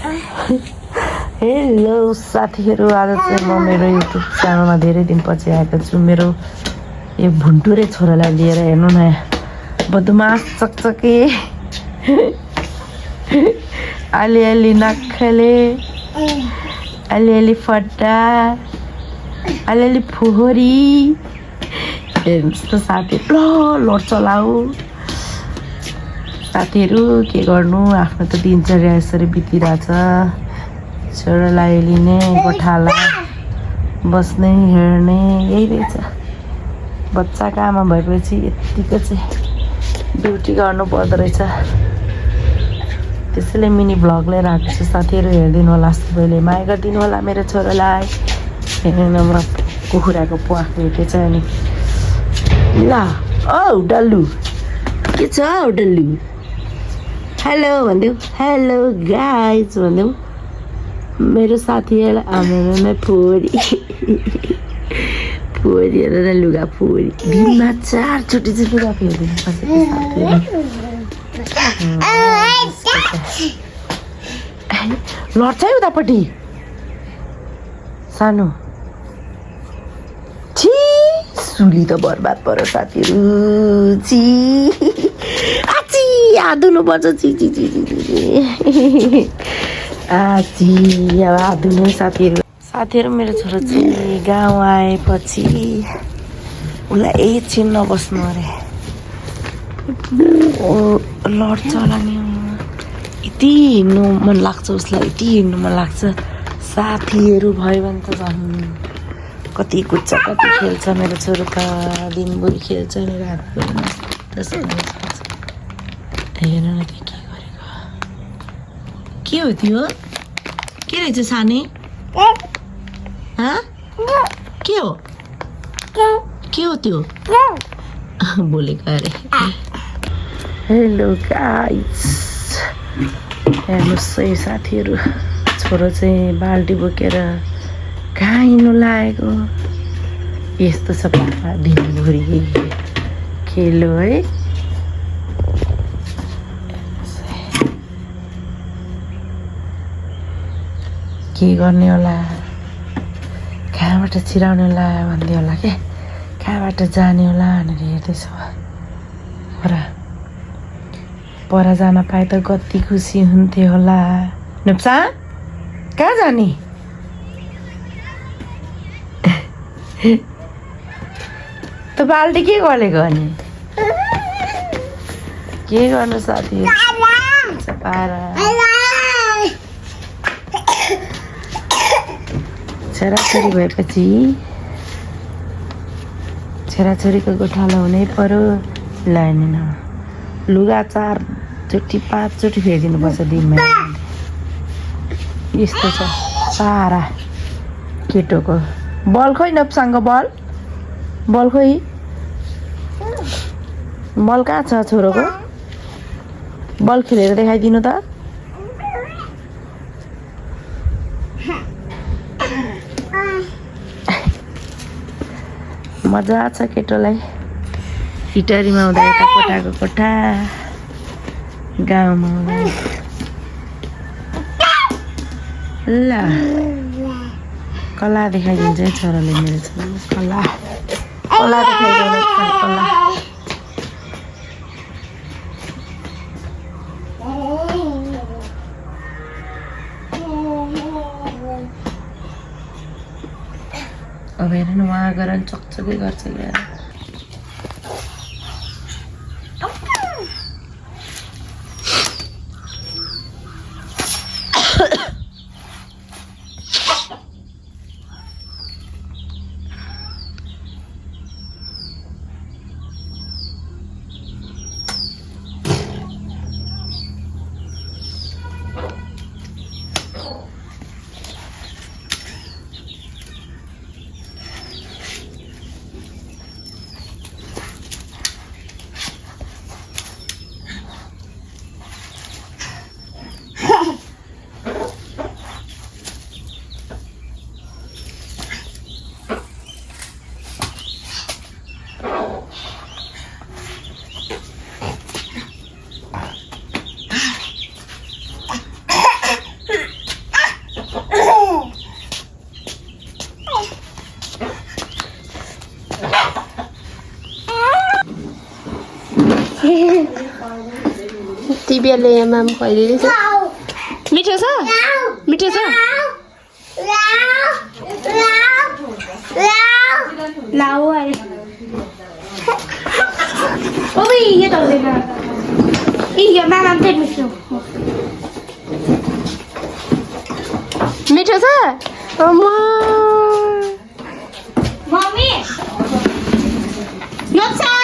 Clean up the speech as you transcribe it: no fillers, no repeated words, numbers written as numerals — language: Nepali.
हेलो साथीहरू, आज चाहिँ म मेरो युट्युब च्यानलमा धेरै दिनपछि आएको छु। मेरो यो भुन्टुरे छोरालाई लिएर हेर्नु न, बदमास चकचके, अलिअलि नक्खले, अलिअलि फट्टा, अलिअलि फोहोरी। हेर्नुहोस् त साथीहरू, लोड चलाऊ। साथीहरू के गर्नु, आफ्नो त दिनचर्या यसरी बितिरहेछ। छोरालाई लिने, गोठाला बस्ने, हेर्ने, यही रहेछ। बच्चाको आमा भएपछि यत्तिको चाहिँ ड्युटी गर्नु पर्दो रहेछ। त्यसैले मिनी भ्लग लिएर आएको छु। साथीहरू हेरिदिनु होला, सबैले माया गरिदिनु होला मेरो छोरालाई। हेर्नु म कुखुराको प्वाख भेटेछ अनि ल। औ डल्लु, के छ औ डल्लु? हेलो भनिदेऊ, हेलो गाइज भनिदेऊ। मेरो साथीहरूलाई आमामा फोरी फोरी हेरेर लुगा फोरी। दिनमा 4 चोटि चाहिँ लुगा फेरिदिनु पर्छ लड्छ है उतापट्टि सानो। छि सुली त बर्बाद पऱ्यो साथीहरू। छि आची हादुनुपर्छ। छि छि छि छि आची अब हादुनु साथीहरू। मेरो छोरा चाहिँ गाउँ आएपछि उसलाई एकछिन नबस्नु अरे, लड्छ होला नि। यति हिँड्नु मन लाग्छ उसलाई, यति हिँड्नु मन लाग्छ। साथीहरू भयो भने त झन् कति कुद्छ, कति खेल्छ मेरो छोरो त। दिनभरि खेल्छ नि, रातभरि हेर्नु न त्यो के गरेको। के हो त्यो? के रहेछ सानी? के हो? के हो त्यो? बोलेको अरे। हेलो गाइस, हेर्नुहोस् है साथीहरू, छोरो चाहिँ बाल्टी बोकेर कहाँ हिँड्नु लागेको। यस्तो छ पापा, दिनभरि खेल्यो है। के गर्ने होला, कहाँबाट छिराउने होला भन्दै होला क्या, कहाँबाट जाने होला भनेर हेर्दैछ। पर जान पाए त कति खुसी हुन्थ्यो होला। नेप्सा कहाँ जाने? त बाल्टी के गरेको अनि? के गर्नु साथी, पारा छोराछोरी भएपछि छोराछोरीको गोठालो हुनै पर्यो। लाने न लुगा 4 चोटि 5 चोटि फेरिदिनुपर्छ दिनमा। यस्तो छ सारा केटोको। बल खोइ नपसँग बल खोइ, बल कहाँ छ छोरोको? बल खेलेर देखाइदिनु त। मजा छ केटोलाई। हिटरीमा हुँदा यता कोठाको कोठा, गाउँमा हुँदा ल कला देखाइदिन्छ है छोराले। मेरो छोरा कला देखाइदिनु कला। अब हेर न, उहाँ गएर चकचकै गर्छ क्या। दिव्याले आमाम खुवाइदिँदैछ मिठो छ मिठो छ लाऊ अरे ओइ यो त हुँदैन यो मामा चाहिँ मिठो मिठो छ मम्मी नक्सा